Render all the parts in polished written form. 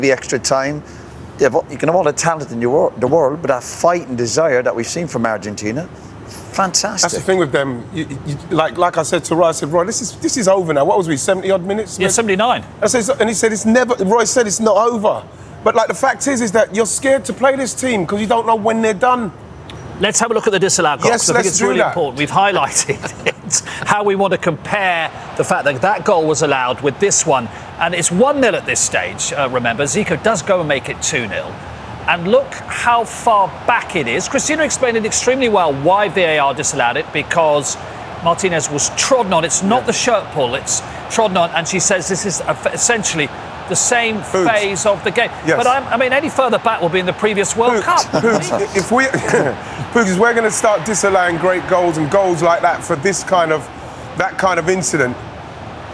the extra time. You can have all the talent in the world, but that fight and desire that we've seen from Argentina, fantastic. That's the thing with them. Like I said to Roy, I said, Roy, this is over now. What was we, 70-odd minutes? Yeah, 79. And he said, it's never, Roy said it's not over. But like the fact is that you're scared to play this team because you don't know when they're done. Let's have a look at the disallowed goal. Yes, I think it's really important. We've highlighted it, how we want to compare the fact that that goal was allowed with this one. And it's 1-0 at this stage, remember. Zico does go and make it 2-0. And look how far back it is. Christina explained it extremely well why VAR disallowed it, because Martinez was trodden on. It's not the shirt pull, it's trodden on. And she says this is essentially the same phase of the game. Yes. But I mean, any further back will be in the previous World Cup. If we're going to start disallowing great goals and goals like that for that kind of incident,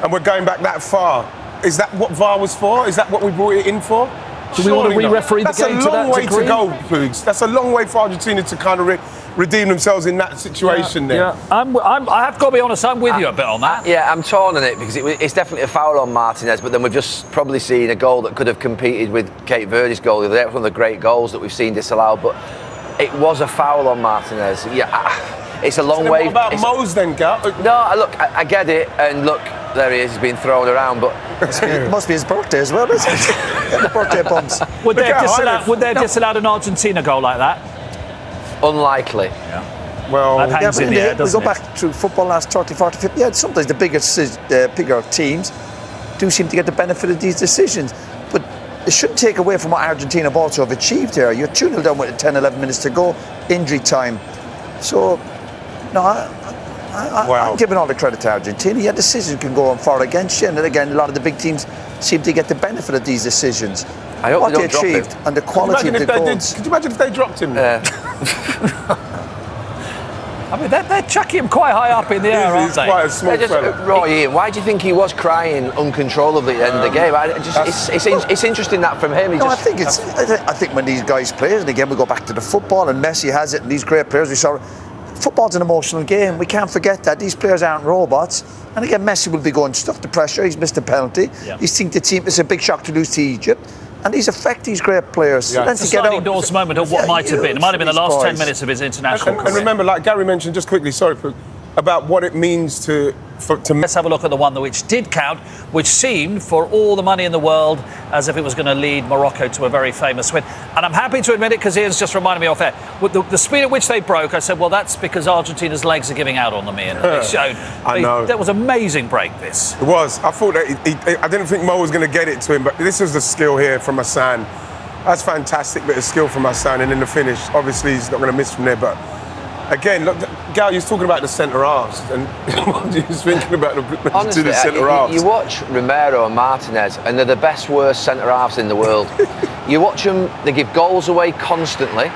and we're going back that far, is that what VAR was for? Is that what we brought it in for? Do we want to re-referee the game to that degree? That's a long way to go, Poogs. That's a long way for Argentina to kind of redeem themselves in that situation there. Yeah, I have got to be honest, I'm with you a bit on that. Yeah, I'm torn on it because it's definitely a foul on Martinez, but then we've just probably seen a goal that could have competed with Cape Verde's goal the other day. It was one of the great goals that we've seen disallowed, but it was a foul on Martinez. Yeah, it's a long way. What about Mo's then, Gal? No, look, I get it, and look, there he is, he's been thrown around, but... It must be his birthday as well, isn't it? The birthday bumps. Would they have disallowed an Argentina goal like that? Unlikely. Yeah. Well, that hangs in the air, doesn't we go back through ball last 30, 40, 50. Yeah, sometimes the bigger teams do seem to get the benefit of these decisions. But it shouldn't take away from what Argentina have also have achieved here. You're 2-0 down with 10, 11 minutes to go, injury time. So, no, I'm giving all the credit to Argentina. Yeah, decisions can go on far against you, and then again, a lot of the big teams seem to get the benefit of these decisions. I hope what they they don't achieved drop him. and the quality of the goals. Could you imagine if they dropped him? I mean, they're chucking him quite high up in the air, aren't He's they? quite a small fella. Roy, Ian, why do you think he was crying uncontrollably at the end of the game? It's interesting that from him. I think when these guys play, and again we go back to the football, and Messi has it, and these great players we saw. Football's an emotional game. We can't forget that. These players aren't robots. And again, Messi will be going stuff the pressure. He's missed a penalty. Yeah. He's think the team. It's a big shock to lose to Egypt. And these affect these great players. Yeah. It's a sliding doors moment of what might have been. It might have been the last 10 minutes of his international career. And remember, like Gary mentioned, just quickly, about what it means to. Let's have a look at the one which did count, which seemed, for all the money in the world, as if it was going to lead Morocco to a very famous win. And I'm happy to admit it, because Ian's just reminded me off air. With the speed at which they broke, I said, well, that's because Argentina's legs are giving out on them, Ian. They showed. I know. That was an amazing break, this. It was. I thought that I didn't think Mo was going to get it to him, but this was the skill here from Hassan. That's fantastic bit of skill from Hassan. And in the finish, obviously, he's not going to miss from there, but... Again, look, Gal, you're talking about the centre halves, and you're thinking about the centre halves. You watch Romero and Martinez, and they're the best, worst centre halves in the world. You watch them; they give goals away constantly,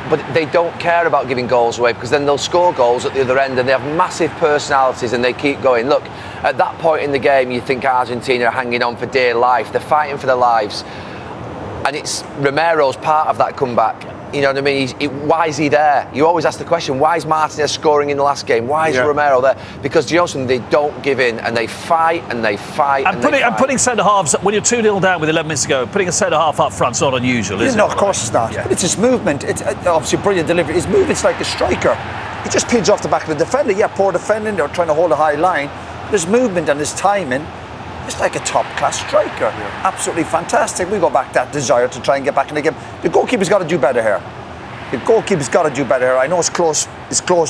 but they don't care about giving goals away, because then they'll score goals at the other end, and they have massive personalities, and they keep going. Look, at that point in the game, you think Argentina are hanging on for dear life. They're fighting for their lives, and it's Romero's part of that comeback. You know what I mean? Why is he there? You always ask the question, why is Martinez scoring in the last game? Why is Romero there? Because, you know something, they don't give in, and they fight and they fight and they fight. And putting centre-halves, when you're 2-0 down with 11 minutes to go, putting a centre-half up front's not unusual, is it? No, of course it's not. Yeah. But it's his movement. It's obviously brilliant delivery. His movement's like a striker. He just pins off the back of the defender. Yeah, poor defending, they're trying to hold a high line. But his movement and his timing, it's like a top-class striker. Yeah. Absolutely fantastic. We go back that desire to try and get back in the game. The goalkeeper's got to do better here. The goalkeeper's got to do better here. I know it's close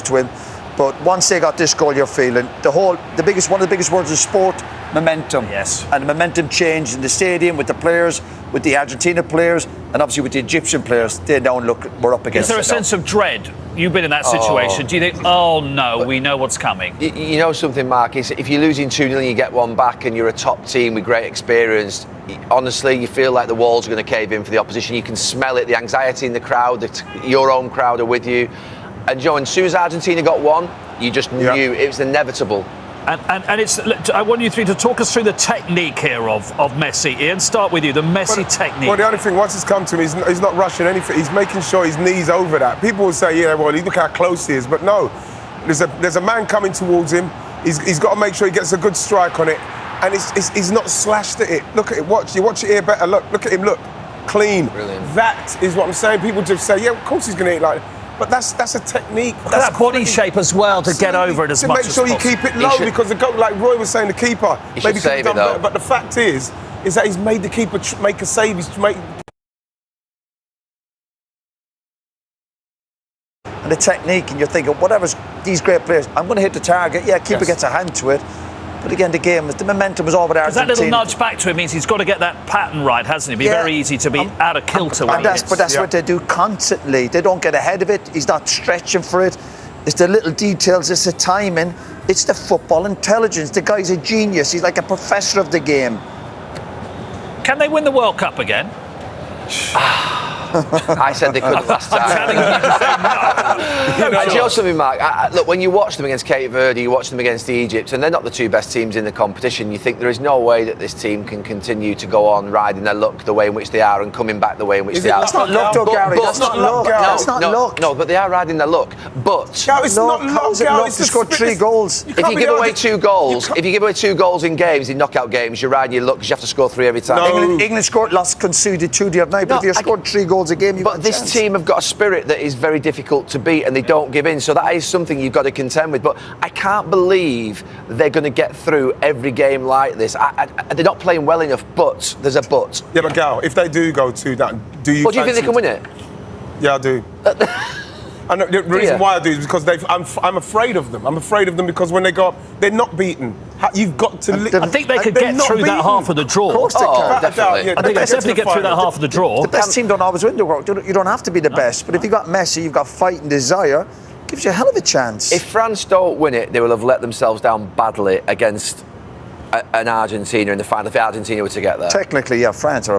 to him, but once they got this goal, you're feeling one of the biggest words of sport, momentum. Yes. And the momentum changed in the stadium with the players, with the Argentina players, and obviously with the Egyptian players. They don't look, we're up against it. Is there a sense of dread? You've been in that situation. Do you think, oh no, we know what's coming? You know something, Mark, is if you're losing 2-0 and you get one back and you're a top team with great experience, honestly, you feel like the walls are going to cave in for the opposition. You can smell it, the anxiety in the crowd, your own crowd are with you. And Joe, as soon as Argentina got one, you just knew it was inevitable. And it's. I want you three to talk us through the technique here of Messi. Ian, start with you. The Messi technique. Well, the only thing, once it's come to him, he's not rushing anything. He's making sure his knee's over that. People will say, yeah, well, look how close he is. But no, there's a man coming towards him. He's got to make sure he gets a good strike on it. and he's not slashed at it. Look at it. Watch. You watch it here better. Look at him. Look, clean. Brilliant. That is what I'm saying. People just say, yeah, of course he's going to eat like that. But that's a technique. That's that body shape as well to get over it as much as possible. To make sure you keep it low because the goal, like Roy was saying, the keeper maybe could have done better. But the fact is that he's made the keeper make a save. He's made. And the technique, and you're thinking, whatever's these great players, I'm going to hit the target. Yeah, keeper gets a hand to it. But again, the momentum was all with Argentina. Because that little nudge back to him means he's got to get that pattern right, hasn't he? It'd be very easy to be out of kilter. But that's what they do constantly. They don't get ahead of it. He's not stretching for it. It's the little details. It's the timing. It's the football intelligence. The guy's a genius. He's like a professor of the game. Can they win the World Cup again? I said they couldn't last time. I'm telling you to say no. And do you know something, Mark? Look, when you watch them against Cape Verde, you watch them against Egypt, and they're not the two best teams in the competition, you think there is no way that this team can continue to go on riding their luck the way in which they are and coming back the way in which they are. That's not luck, though, Gary. That's not luck. That's not luck. No, but they are riding their luck. But it's not luck. It's to score 3 goals. If you give away 2 goals, in games, in knockout games, you're riding your luck because you have to score 3 every time. England conceded 2 the other night, but if you scored 3 goals a game, but this team have got a spirit that is very difficult to beat, and they don't give in. So that is something you've got to contend with. But I can't believe they're going to get through every game like this. They're not playing well enough. But there's a but. Yeah, but Gal, if they do go to that, do you? What do you think they can win it? Yeah, I do. And the reason why I do is because I'm afraid of them. I'm afraid of them because when they go up, they're not beaten. You've got to. I think they could get through that half of the draw. Of course they can. Definitely. I think they definitely get through that half of the draw. The best team don't always win the World Cup. You don't have to be the best, but if you've got Messi, you've got fight and desire, gives you a hell of a chance. If France don't win it, they will have let themselves down badly against an Argentina in the final. If Argentina were to get there, technically, yeah, France are